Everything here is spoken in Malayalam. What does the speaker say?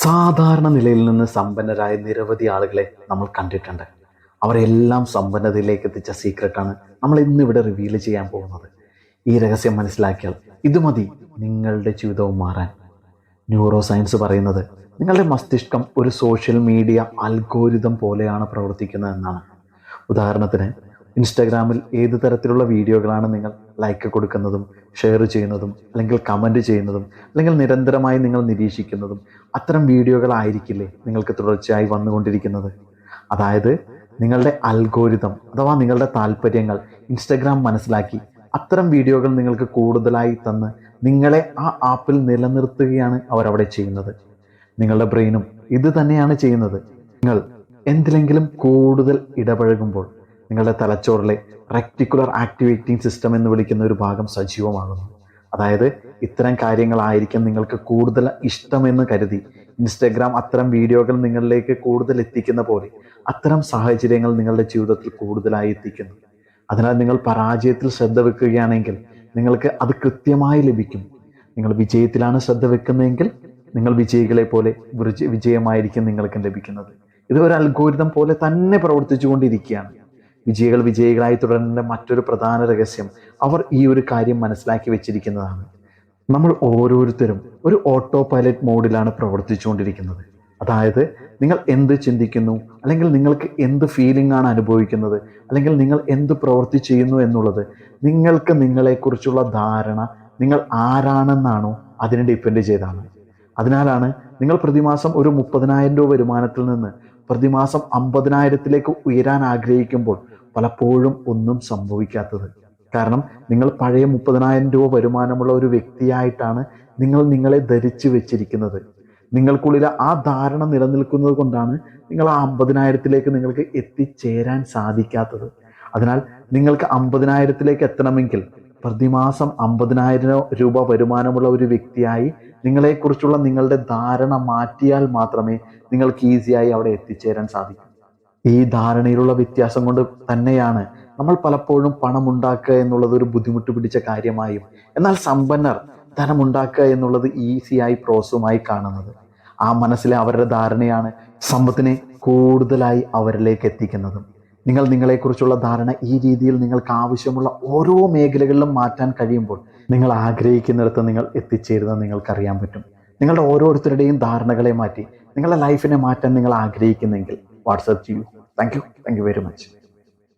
സാധാരണ നിലയിൽ നിന്ന് സമ്പന്നരായ നിരവധി ആളുകളെ നമ്മൾ കണ്ടിട്ടുണ്ട്. അവരെല്ലാം സമ്പന്നതയിലേക്ക് എത്തിച്ച സീക്രട്ടാണ് നമ്മൾ ഇന്നിവിടെ റിവീൽ ചെയ്യാൻ പോകുന്നത്. ഈ രഹസ്യം മനസ്സിലാക്കിയാൽ ഇത് മതി നിങ്ങളുടെ ജീവിതവും മാറാൻ. ന്യൂറോ സയൻസ് പറയുന്നത് നിങ്ങളുടെ മസ്തിഷ്കം ഒരു സോഷ്യൽ മീഡിയ അൽഗോരിതം പോലെയാണ് പ്രവർത്തിക്കുന്നത് എന്നാണ്. ഉദാഹരണത്തിന് ഇൻസ്റ്റാഗ്രാമിൽ ഏത് തരത്തിലുള്ള വീഡിയോകളാണ് നിങ്ങൾ ലൈക്ക് കൊടുക്കുന്നതും ഷെയർ ചെയ്യുന്നതും അല്ലെങ്കിൽ കമൻറ്റ് ചെയ്യുന്നതും അല്ലെങ്കിൽ നിരന്തരമായി നിങ്ങൾ നിരീക്ഷിക്കുന്നതും അത്തരം വീഡിയോകളായിരിക്കില്ലേ നിങ്ങൾക്ക് തുടർച്ചയായി വന്നുകൊണ്ടിരിക്കുന്നത്. അതായത് നിങ്ങളുടെ അൽഗോരിതം അഥവാ നിങ്ങളുടെ താല്പര്യങ്ങൾ ഇൻസ്റ്റാഗ്രാം മനസ്സിലാക്കി അത്തരം വീഡിയോകൾ നിങ്ങൾക്ക് കൂടുതലായി തന്ന് നിങ്ങളെ ആ ആപ്പിൽ നിലനിർത്തുകയാണ് അവരവിടെ ചെയ്യുന്നത്. നിങ്ങളുടെ ബ്രെയിനും ഇത് തന്നെയാണ് ചെയ്യുന്നത്. നിങ്ങൾ എന്തിലെങ്കിലും കൂടുതൽ ഇടപഴകുമ്പോൾ നിങ്ങളുടെ തലച്ചോറിലെ റെക്ടിക്കുലർ ആക്ടിവേറ്റിംഗ് സിസ്റ്റം എന്ന് വിളിക്കുന്ന ഒരു ഭാഗം സജീവമാകുന്നു. അതായത് ഇത്തരം കാര്യങ്ങളായിരിക്കും നിങ്ങൾക്ക് കൂടുതൽ ഇഷ്ടമെന്ന് കരുതി ഇൻസ്റ്റഗ്രാം അത്തരം വീഡിയോകൾ നിങ്ങളിലേക്ക് കൂടുതൽ എത്തിക്കുന്ന പോലെ അത്തരം സാഹചര്യങ്ങൾ നിങ്ങളുടെ ജീവിതത്തിൽ കൂടുതലായി എത്തിക്കുന്നു. അതിനാൽ നിങ്ങൾ പരാജയത്തിൽ ശ്രദ്ധ വെക്കുകയാണെങ്കിൽ നിങ്ങൾക്ക് അത് കൃത്യമായി ലഭിക്കും. നിങ്ങൾ വിജയത്തിലാണ് ശ്രദ്ധ വെക്കുന്നതെങ്കിൽ നിങ്ങൾ വിജയികളെ പോലെ വിജയമായിരിക്കും നിങ്ങൾക്ക് ലഭിക്കുന്നത്. ഇത് ഒരു അൽഗോരിതം പോലെ തന്നെ പ്രവർത്തിച്ചു കൊണ്ടിരിക്കുകയാണ്. വിജയികൾ വിജയികളായി തുടരുന്ന മറ്റൊരു പ്രധാന രഹസ്യം അവർ ഈ ഒരു കാര്യം മനസ്സിലാക്കി വെച്ചിരിക്കുന്നതാണ്. നമ്മൾ ഓരോരുത്തരും ഒരു ഓട്ടോ പൈലറ്റ് മോഡിലാണ് പ്രവർത്തിച്ചുകൊണ്ടിരിക്കുന്നത്. അതായത് നിങ്ങൾ എന്ത് ചിന്തിക്കുന്നു, അല്ലെങ്കിൽ നിങ്ങൾക്ക് എന്ത് ഫീലിംഗ് ആണ് അനുഭവിക്കുന്നത്, അല്ലെങ്കിൽ നിങ്ങൾ എന്ത് പ്രവൃത്തി ചെയ്യുന്നു എന്നുള്ളത് നിങ്ങൾക്ക് നിങ്ങളെക്കുറിച്ചുള്ള ധാരണ നിങ്ങൾ ആരാണെന്നാണോ അതിനെ ഡിപ്പെൻഡ് ചെയ്താണ്. അതിനാലാണ് നിങ്ങൾ പ്രതിമാസം ഒരു 30,000 രൂപ വരുമാനത്തിൽ നിന്ന് പ്രതിമാസം 50,000-ലേക്ക് ഉയരാൻ ആഗ്രഹിക്കുമ്പോൾ പലപ്പോഴും ഒന്നും സംഭവിക്കാത്തത്. കാരണം നിങ്ങൾ പഴയ 30,000 രൂപ വരുമാനമുള്ള ഒരു വ്യക്തിയായിട്ടാണ് നിങ്ങൾ നിങ്ങളെ ധരിച്ചു വെച്ചിരിക്കുന്നത്. നിങ്ങൾക്കുള്ളിൽ ആ ധാരണ നിലനിൽക്കുന്നത് കൊണ്ടാണ് നിങ്ങൾ ആ 50,000-ലേക്ക് നിങ്ങൾക്ക് എത്തിച്ചേരാൻ സാധിക്കാത്തത്. അതിനാൽ നിങ്ങൾക്ക് 50,000-ലേക്ക് എത്തണമെങ്കിൽ പ്രതിമാസം 50,000 രൂപ വരുമാനമുള്ള ഒരു വ്യക്തിയായി നിങ്ങളെക്കുറിച്ചുള്ള നിങ്ങളുടെ ധാരണ മാറ്റിയാൽ മാത്രമേ നിങ്ങൾക്ക് ഈസിയായി അവിടെ എത്തിച്ചേരാൻ സാധിക്കൂ. ഈ ധാരണയിലുള്ള വ്യത്യാസം കൊണ്ട് തന്നെയാണ് നമ്മൾ പലപ്പോഴും പണം ഉണ്ടാക്കുക എന്നുള്ളത് ഒരു ബുദ്ധിമുട്ട് പിടിച്ച കാര്യമായും എന്നാൽ സമ്പന്നർ ധനമുണ്ടാക്കുക എന്നുള്ളത് ഈസിയായി പ്രോസസ്സുമായി കാണുന്നത്. ആ മനസ്സിലെ അവരുടെ ധാരണയാണ് സമ്പത്തിനെ കൂടുതലായി അവരിലേക്ക് എത്തിക്കുന്നതും. നിങ്ങൾ നിങ്ങളെക്കുറിച്ചുള്ള ധാരണ ഈ രീതിയിൽ നിങ്ങൾക്ക് ആവശ്യമുള്ള ഓരോ മേഖലകളിലും മാറ്റാൻ കഴിയുമ്പോൾ നിങ്ങൾ ആഗ്രഹിക്കുന്നിടത്ത് നിങ്ങൾ എത്തിച്ചേരുന്നത് നിങ്ങൾക്കറിയാൻ പറ്റും. നിങ്ങളുടെ ഓരോരുത്തരുടെയും ധാരണകളെ മാറ്റി നിങ്ങളുടെ ലൈഫിനെ മാറ്റാൻ നിങ്ങൾ ആഗ്രഹിക്കുന്നെങ്കിൽ വാട്സ്ആപ്പ് ചെയ്യൂ. Thank you very much.